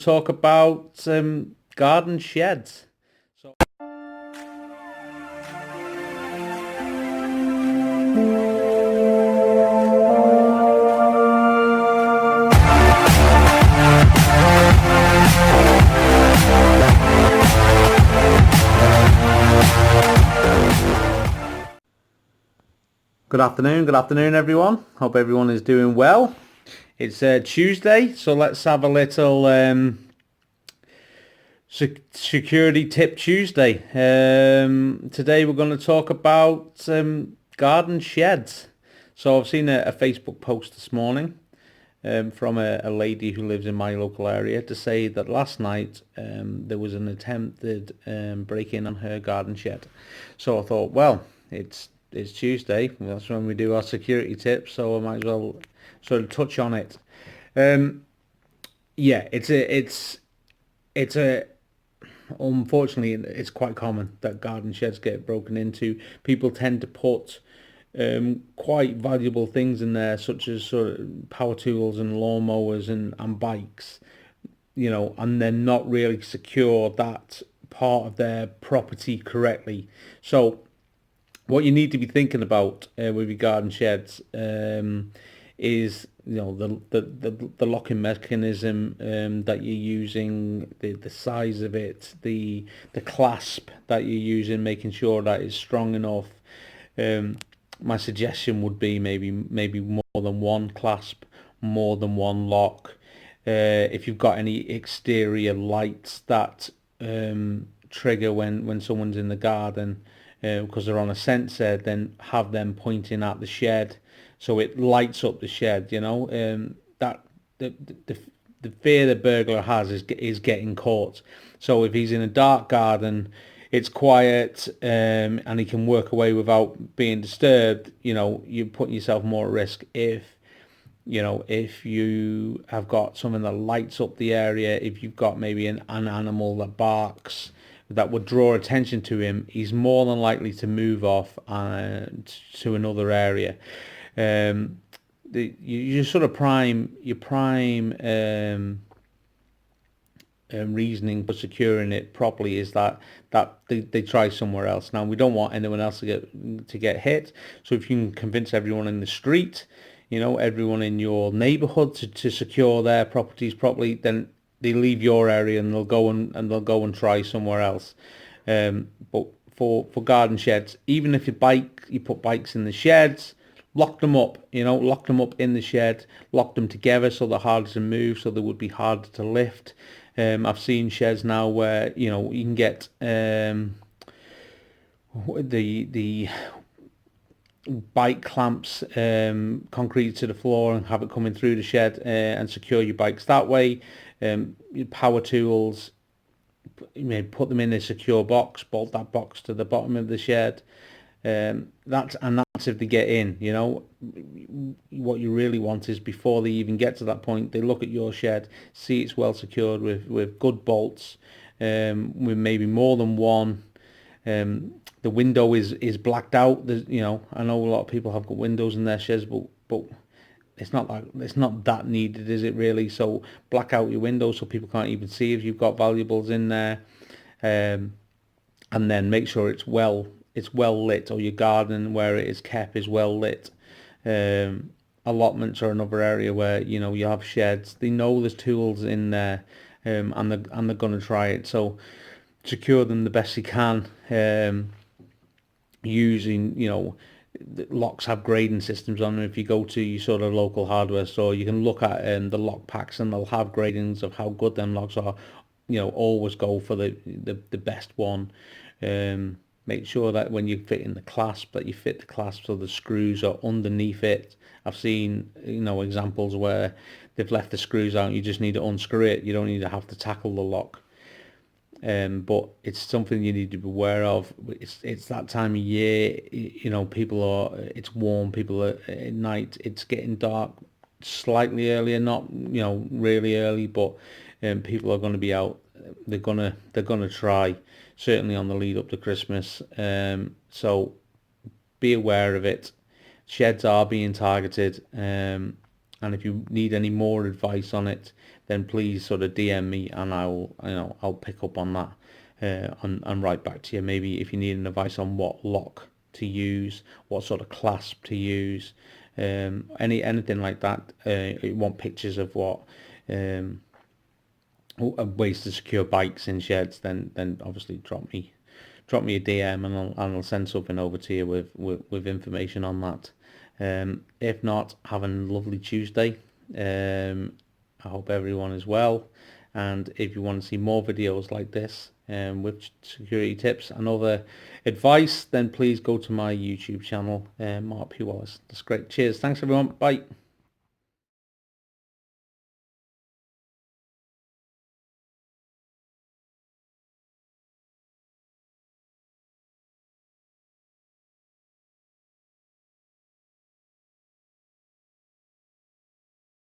talk about garden sheds. So, good afternoon, everyone. Hope everyone is doing well. It's Tuesday, so let's have a little security tip Tuesday. Today we're going to talk about garden sheds. So I've seen a Facebook post this morning from a lady who lives in my local area to say that last night there was an attempted break-in on her garden shed. So I thought, well, it's Tuesday. That's when we do our security tips, so I might as well sort of touch on it. Yeah, it's a unfortunately it's quite common that garden sheds get broken into. People tend to put quite valuable things in there, such as sort of power tools and lawnmowers and bikes, and then not really secure that part of their property correctly. So what you need to be thinking about with your garden sheds is the locking mechanism that you're using, the size of it, the clasp that you're using, making sure that it's strong enough. My suggestion would be maybe more than one clasp, more than one lock. If you've got any exterior lights that trigger when someone's in the garden, because they're on a sensor, then have them pointing at the shed so it lights up the shed. That the fear the burglar has is getting caught. So if he's in a dark garden, it's quiet, and he can work away without being disturbed, you're putting yourself more at risk. If you have got something that lights up the area, if you've got maybe an animal that barks, that would draw attention to him, he's more than likely to move off to another area. You sort of prime reasoning for securing it properly is that they try somewhere else. Now, we don't want anyone else to get hit, so if you can convince everyone in the street, everyone in your neighborhood to secure their properties properly, then they leave your area and they'll go and try somewhere else. But for garden sheds, even if you put bikes in the sheds, lock them up. Lock them up in the shed, lock them together so they're harder to move, so they would be harder to lift. I've seen sheds now where you can get the bike clamps concrete to the floor and have it coming through the shed and secure your bikes that way. Your power tools, put them in a secure box, bolt that box to the bottom of the shed. That's if they get in. What you really want is, before they even get to that point, they look at your shed, see it's well secured with good bolts, with maybe more than one. The window is blacked out. I know a lot of people have got windows in their sheds, but it's not that needed, is it really? So black out your windows so people can't even see if you've got valuables in there, and then make sure it's well lit, or your garden where it is kept is well lit. Allotments are another area where you have sheds. They know there's tools in there, and they're gonna try it. So secure them the best you can. Using the locks have grading systems on them. If you go to your sort of local hardware store, you can look at the lock packs, and they'll have gradings of how good them locks are. Always go for the best one. Make sure that when you fit in the clasp, that you fit the clasp so the screws are underneath it. I've seen examples where they've left the screws out, you just need to unscrew it. You don't need to have to tackle the lock. But it's something you need to be aware of. It's that time of year, it's warm, people are at night, it's getting dark slightly earlier, not really early, but people are going to be out. They're gonna try, certainly on the lead up to Christmas. So be aware of it. Sheds are being targeted. And if you need any more advice on it, then please sort of DM me, and I'll pick up on that, and write back to you. Maybe if you need an advice on what lock to use, what sort of clasp to use, anything like that. You want pictures of what ways to secure bikes in sheds, then obviously drop me a DM, and I'll send something over to you with information on that. If not, have a lovely Tuesday. I hope everyone is well. And if you want to see more videos like this, with security tips and other advice, then please go to my YouTube channel, Mark P. Wallace. That's great. Cheers. Thanks, everyone. Bye.